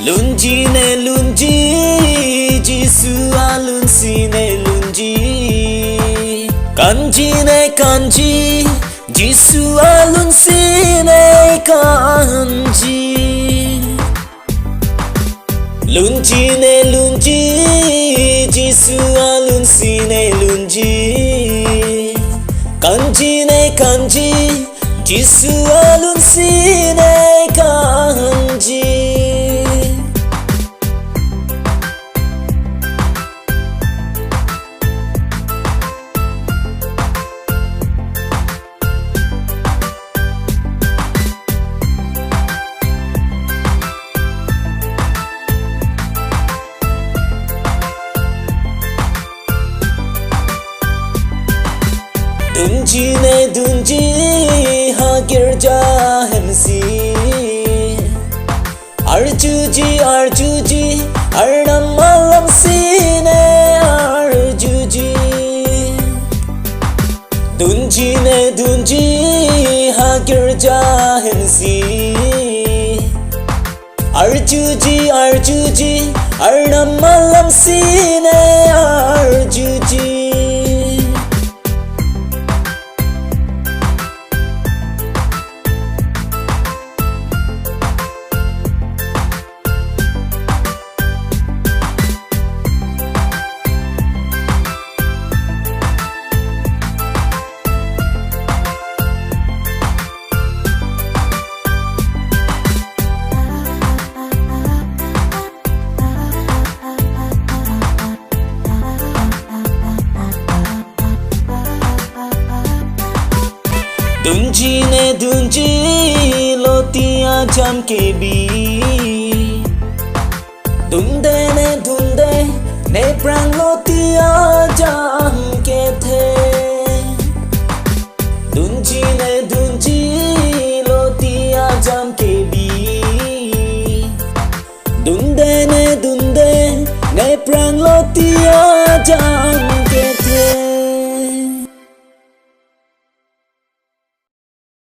Lunji ne lunji, Jisua lunsi ne lunji. Kanji ne kanji, Jisua lunsi ne kanji. Lunji ne lunji, Jisua lunsi ne lunji. Kanji ne kanji, Jisua lunsi ne kanji. Dunji ne dunji ha girja hemsi. Arjuji arjuji arnamalam sine arjuji. Dunji ne dunji ha girja hemsi. Arjuji arjuji arnamalam sine arjuji. Dunji ne dunji lotiya jam ke bi. Dunde ne prang lotiya jam ke the. Dunji ne dunji lotiya jam ke bi. Dunde ne prang lotiya jam